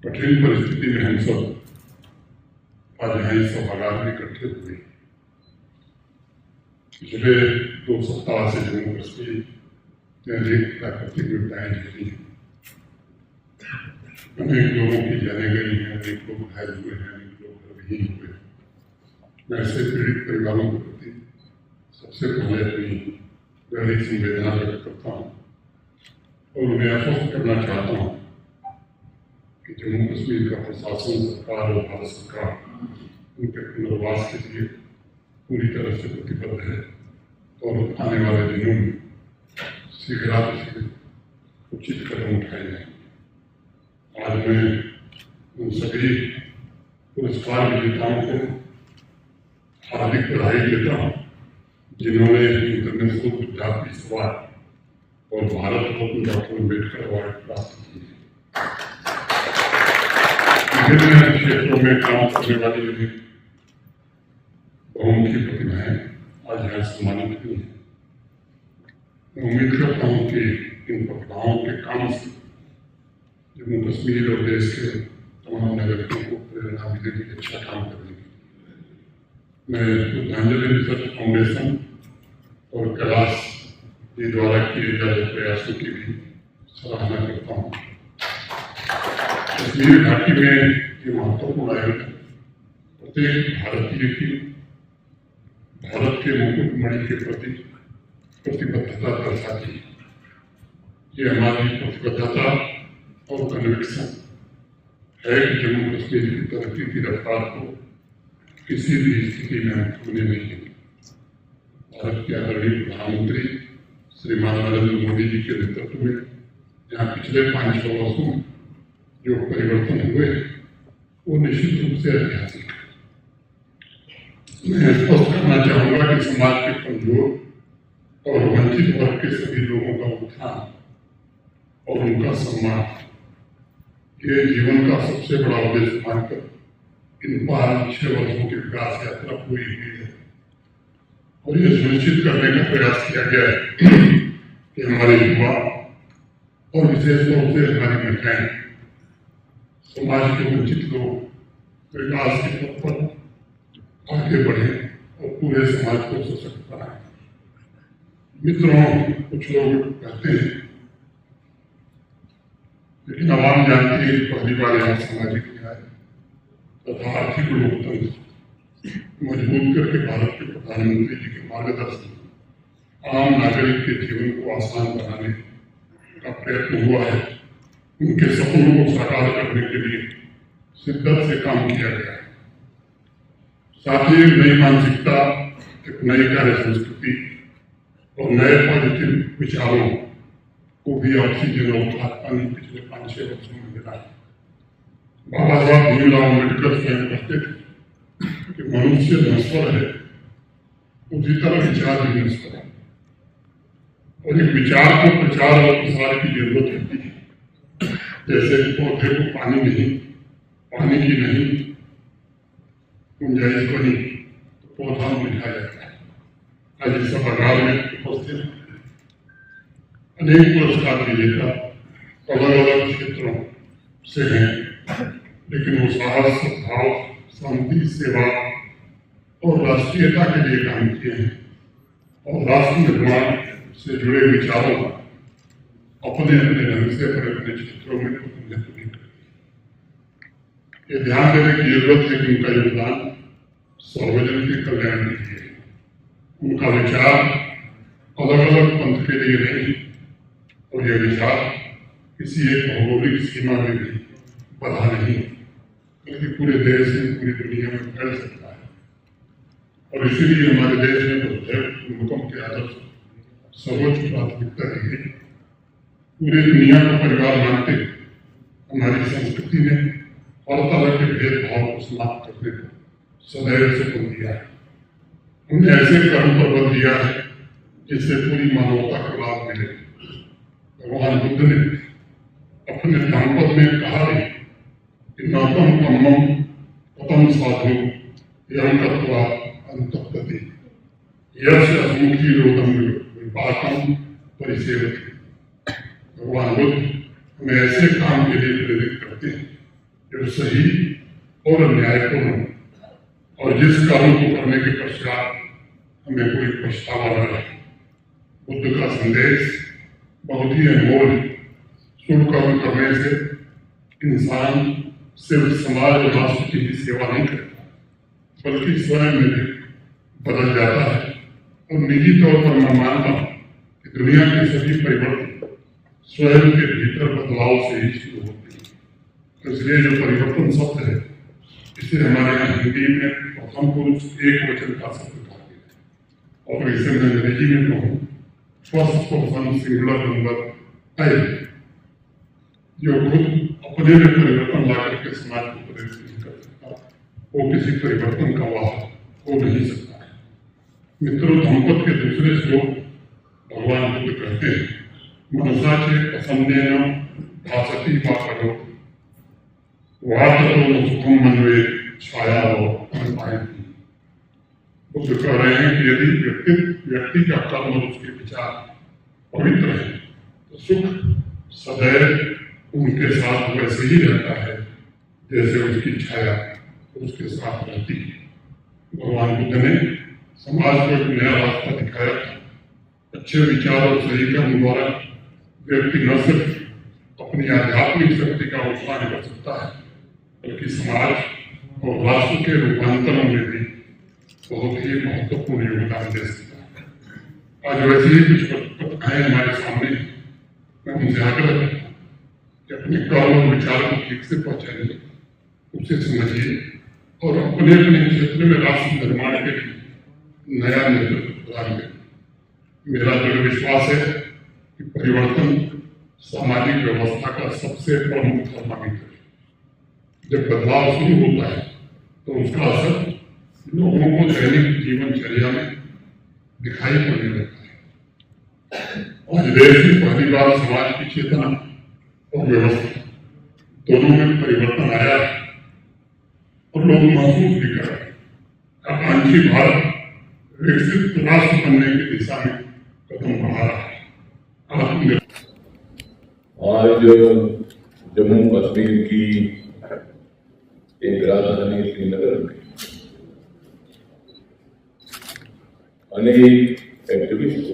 कठिन परिस्थिति में हम सब आज यहाँ इस सभागार में इकट्ठे हुए। पिछले 2 सप्ताह से जम्मू कश्मीर में अनेक प्राकृतिक विपदाएं झेली हैं। अनेक लोगों की जाने गई हैं, अनेक लोग घायल हुए हैं, अनेक लोग विहीन हुए हैं। मैं ऐसे पीड़ित परिवारों के प्रति सबसे पहले अपनी गहरी संवेदना व्यक्त करता हूँ और उन्हें आश्वस्त करना चाहता हूँ कि जम्मू कश्मीर का प्रशासन, सरकार और भारत सरकार उनके पुनर्वास के लिए पूरी तरह से प्रतिबद्ध है और आने वाले दिनों में शीघ्र उचित कदम उठाए जाएंगे। आज मैं उन सभी पुरस्कार विजेताओं को हार्दिक बधाई देता हूँ जिन्होंने इंटरनेशनल विद्यापीठ अवार्ड और भारत रत्न डॉक्टर अम्बेडकर अवार्ड प्राप्त किए हैं। विभिन्न क्षेत्रों में काम करने वाली बहुमुखी प्रतिभाएं आज यहाँ सम्मानित हुई हैं। मैं उम्मीद करता हूँ कि इन प्रतिभाओं के काम से जम्मू कश्मीर और देश के तमाम नागरिकों को प्रेरणा मिलेगी अच्छा काम करने की। मैं श्रद्धांजलि रिसर्च फाउंडेशन और कैलाश जी द्वारा किए जा रहे प्रयासों की भी सराहना करता हूँ। कश्मीर घाटी में ये महत्वपूर्ण आयोजन प्रत्येक भारतीय की भारत के मुकुटमणि के प्रति प्रतिबद्धता दर्शाती है। ये हमारी प्रतिबद्धता और कन्विक्शन है कि जम्मू कश्मीर की तरक्की की रफ्तार को किसी भी स्थिति में होने नहीं देंगे। भारत के आदरणीय प्रधानमंत्री श्रीमान नरेंद्र मोदी जी के नेतृत्व में यहाँ पिछले 5-6 वर्षों में जो परिवर्तन हुए वो निश्चित रूप से ऐतिहासिक है। मैं स्पष्ट करना चाहूँगा कि समाज के कमजोर और वंचित वर्ग के सभी लोगों का उत्थान और उनका सम्मान ये जीवन का सबसे बड़ा उद्देश्य मानकर इन 5-6 वर्षों की विकास यात्रा पूरी हुई है और ये सुनिश्चित करने का प्रयास किया गया है कि हमारे युवा और विशेष तौर से हमारी महिलाएं समाज के वंचित लोग विकास के पथ पर आगे बढ़े और पूरे समाज को सशक्त बनाए। मित्रों, कुछ लोग कहते हैं लेकिन आवाम जानती है पहली बार यहाँ सामाजिक न्याय तथा आर्थिक लोकतंत्र मजबूत करके भारत के प्रधानमंत्री जी के मार्गदर्शन आम नागरिक के जीवन को आसान बनाने का प्रयत्न हुआ है। उनके सपनों को साकार करने के लिए शिद्दत से काम किया गया है। साथ ही नई मानसिकता, एक नई कार्य संस्कृति और नए पॉजिटिव विचारों को भी ऑक्सीजन और खाद पानी पिछले 5-6 वर्षों में मिला है। बाबा साहब भीमराव अम्बेडकर स्वयं कहते थे कि मनुष्य नश्वर है, उसी तरह विचार भी नश्वर है और एक विचार को प्रचार और प्रसार की जरूरत होती है। जैसे पौधे को पानी की नहीं गुंजाइश बनी तो पौधा मुरझा जाता है। आज इस सभागार में उपस्थित अनेक पुरस्कार विजेता अलग अलग क्षेत्रों से हैं, लेकिन वो साहस, सद्भाव, शांति, सेवा और राष्ट्रीयता के लिए काम किए हैं और राष्ट्र निर्माण से जुड़े विचारों का अपने अपने ढंग से अपने क्षेत्रों में प्रतिनिधित्व भी करते हैं। ये ध्यान देने की जरूरत है कि उनका योगदान सार्वजनिक के कल्याण के लिए है। उनका विचार अलग अलग पंथ के लिए नहीं और यह विचार किसी एक भौगोलिक सीमा में भी बधा नहीं बल्कि पूरे देश में, पूरी दुनिया में फैल सकता है। और इसीलिए हमारे देश में वसुधैव कुटुंबकम के आदर्श सर्वोच्च प्राथमिकता दी गई। पूरी दुनिया को परिवार मानते हमारी संस्कृति ने हर तरह के भेदभाव को समाप्त करने को सदैव से बल दिया है। हमने ऐसे कर्म पर बल दिया है जिससे पूरी मानवता को लाभ मिले। भगवान बुद्ध ने अपने धम्मपद में कहा है कि नौतम कम्मम पतम साधु यम तत्वा अंतपति यश असमुखी रोधम विपाकम परिसेवती। भगवान बुद्ध हमें ऐसे काम के लिए प्रेरित करते हैं जो सही और न्यायपूर्ण और जिस कानून को करने के पश्चात हमें कोई पछतावा न रहे। बुद्ध का संदेश बहुत ही अनमोल है। शुभ कर्म करने से इंसान सिर्फ समाज और राष्ट्र की ही सेवा नहीं करता, बल्कि स्वयं में भी बदल जाता है। और निजी तौर पर मैं मानता हूँ कि दुनिया के सभी परिवर्तन स्वयं के भीतर बदलाव से ही शुरू होते हैं। तो इसलिए जो परिवर्तन शब्द है, इसे हमारे यहाँ हिंदी में प्रथम पुरुष एक वचन का शब्द कहते हैं, और इसे मैं अंग्रेजी में कहूँ फर्स्ट पर्सन सिंगुलर नंबर आई, जो खुद अपने में परिवर्तन ला करके समाज को प्रेरित नहीं कर सकता, वो किसी परिवर्तन का वाहक हो नहीं सकता है। मित्रों, धम्मपद के दूसरे श्लोक भगवान बुद्ध कहते हैं, मनसा चेत् प्रसन्नेन भासति वा करो वाततो न सुखम मनवे छायावो अनुपायति। बुद्ध कह रहे हैं कि यदि व्यक्ति का कर्म और उसके विचार पवित्र है तो सुख सदैव उनके साथ वैसे ही रहता है जैसे उसकी छाया उसके साथ रहती है। भगवान बुद्ध ने समाज को एक नया रास्ता दिखाया था। अच्छे विचार और सही कर्म द्वारा व्यक्ति न सिर्फ अपनी आध्यात्मिक शक्ति का उत्थान कर सकता है, बल्कि समाज और राष्ट्र के रूपांतरण में भी बहुत ही महत्वपूर्ण योगदान दे सकता है। आज वैसे ही कुछ कथाएं हमारे सामने, मैं उनसे आग्रह करता हूं कि अपने कर्म और विचार को ठीक से पहचानिए, उसे समझिए और अपने अपने क्षेत्र में राष्ट्र निर्माण के लिए नया नेतृत्व प्रदान करें। मेरा दृढ़ विश्वास है कि परिवर्तन सामाजिक व्यवस्था का सबसे प्रमुख थर्मामीटर है। जब बदलाव शुरू होता है तो उसका असर लोगों को दैनिक जीवनचर्या में दिखाई पड़ने लगता है। आज देश में पहली बार समाज की चेतना और व्यवस्था दोनों में परिवर्तन आया है और लोग महसूस भी कर रहे हैं। आकांक्षी भारत विकसित राष्ट्र बनने की दिशा में कदम बढ़ा रहा है। आज जम्मू कश्मीर की एक राजधानी श्रीनगर में अनेक एक्टिविस्ट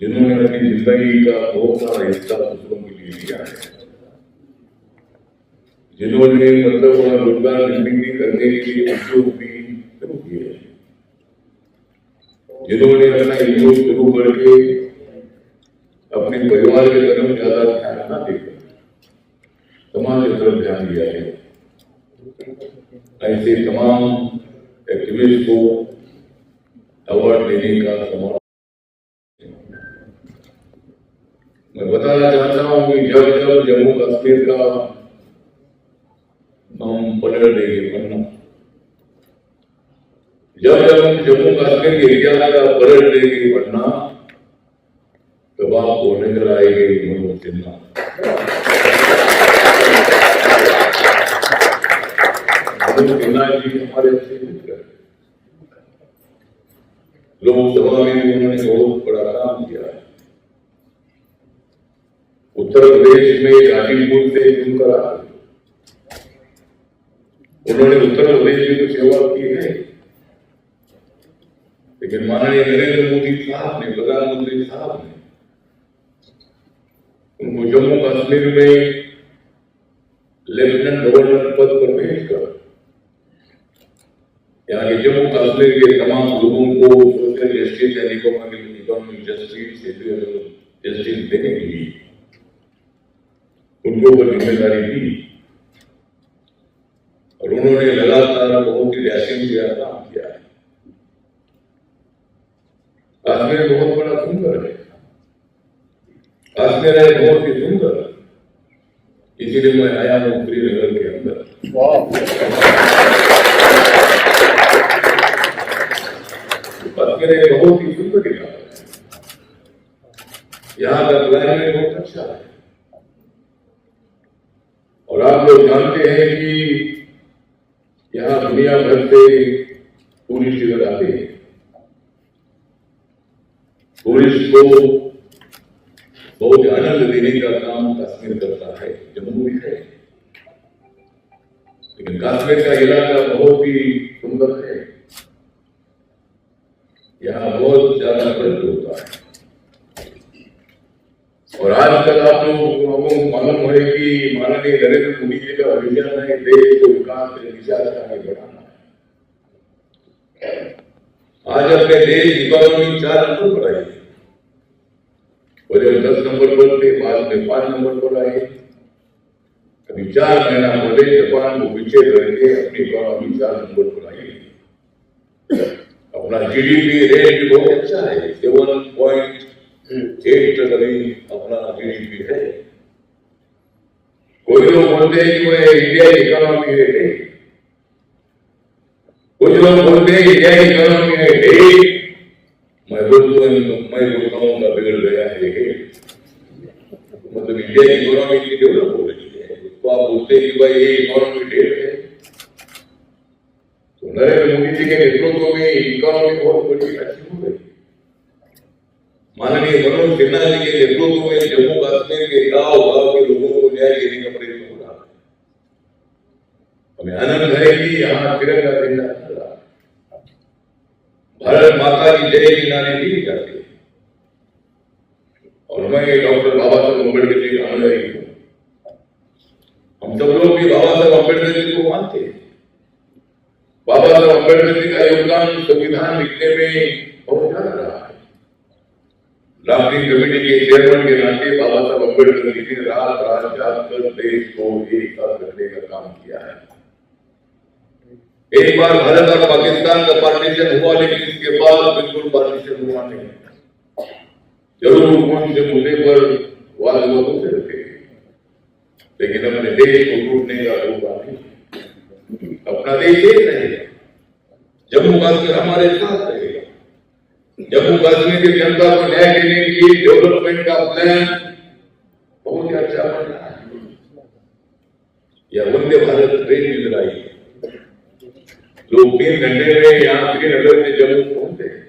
जिन्होंने अपनी जिंदगी का बहुत सारा हिस्सा दूसरों के लिए लिया है, जिन्होंने मतलब रोजगार निर्मित करने के लिए उद्योग भी शुरू किए हैं, जिन्होंने अपना उद्योग शुरू करके अपने परिवार के तरफ ज्यादा ध्यान न देकर समाज की तरफ ध्यान दिया है, ऐसे तमाम एक्टिविस्ट को अवार्ड देने का समारोह मैं बताना चाहता हूं कि जब जब जम्मू कश्मीर का हम पलट देंगे पन्ना, जब जब हम जम्मू कश्मीर के इतिहास का पलट देंगे पन्ना, तब आपको नजर आएगी मनोज सिन्हा। मनोज सिन्हा जी हमारे अच्छे मित्र हैं। लोकसभा में भी उन्होंने बहुत बड़ा काम किया है। उत्तर प्रदेश में गाजीपुर से चुनकर आए, उन्होंने उत्तर प्रदेश में तो सेवा की है, लेकिन माननीय नरेंद्र मोदी साहब ने, प्रधानमंत्री साहब ने उनको जम्मू कश्मीर में लेफ्टिनेंट गवर्नर पद पर भेजकर यहाँ के जम्मू कश्मीर के तमाम लोगों को social justice and economic justice देने के लिए उनके ऊपर जिम्मेदारी दी और उन्होंने लगातार बहुत ही रैसिंग किया, काम किया है। कश्मीर बहुत बड़ा सुंदर है, कश्मीर है बहुत ही सुंदर, इसीलिए मैं आया हूँ श्रीनगर के अंदर। कश्मीर एक बहुत ही सुंदर इलाका है, यहाँ का क्लाइमेट बहुत अच्छा है और आप लोग जानते हैं कि यहाँ दुनिया भर से टूरिस्ट इधर आते हैं। टूरिस्ट को बहुत आनंद देने का काम कश्मीर करता है, जम्मू भी है। लेकिन कश्मीर का इलाका बहुत ही सुंदर है, यहाँ बहुत ज्यादा खर्च होता है। और आजकल आप लोगों को मालूम है कि माननीय नरेंद्र मोदी जी का विजन है देश को विकास के दिशा से आगे बढ़ाना है। आज अपने देश इकोनॉमी 4 नंबर पर आई, पहले 10 नंबर पर थे, बाद में 5 नंबर पर आए। अभी 4 महीना पहले जापान को पीछे करके अपनी इकोनॉमी 4 नंबर पर आई। अपना जीडीपी रेट भी बहुत अच्छा है, 7.8 अभी अपना जीडीपी है। कोई लोग बोलते हैं कि वह इंडिया की इकोनॉमी है, नहीं। कुछ लोग बोलते हैं इंडिया की इकोनॉमी है, नहीं। मैं बोलता हूँ का बिगड़ गया है, मतलब इंडिया की इकोनॉमी की डेवलप हो रही है, उसको आप बोलते हैं कि भाई ये इकोनॉमी डेट है। तो नरेंद्र मोदी जी के नेतृत्व में इकोनॉमी बहुत बड़ी अच्छी हो गई। माननीय मनोज सिन्हा जी के नेतृत्व में जम्मू कश्मीर के गांव गांव के लोगों को न्याय देने का प्रयत्न हो रहा है। हमें आनंद है कि यहाँ तिरंगा झंडा चल रहा है, भारत माता की जय की नारे दी जाती है। और मैं डॉक्टर बाबा साहब अम्बेडकर जी का अनुयायी हूँ। हम सब लोग भी बाबा साहब अम्बेडकर जी को मानते हैं। बाबा साहब अम्बेडकर जी का योगदान संविधान लिखने में बहुत ज्यादा रहा है। ड्राफ्टिंग कमेटी के चेयरमैन के नाते बाबा साहब अम्बेडकर जी ने रात रात जागकर देश को एक साथ रखने का काम किया है। एक बार भारत और पाकिस्तान का पार्टीशन हुआ, लेकिन इसके बाद बिल्कुल पार्टीशन हुआ नहीं। जरूर कौन से मुद्दे पर वाद विवाद होते रहते हैं, लेकिन अपने देश को टूटने का मौका नहीं। अपना देश एक रहेगा, जम्मू कश्मीर हमारे साथ रहेगा। जम्मू कश्मीर की जनता को न्याय देने के लिए डेवलपमेंट का प्लान बहुत ही अच्छा बन रहा है। यह वंदे भारत ट्रेन मिल रही है, लोग 3 घंटे में यहाँ श्रीनगर से जम्मू पहुंचते हैं।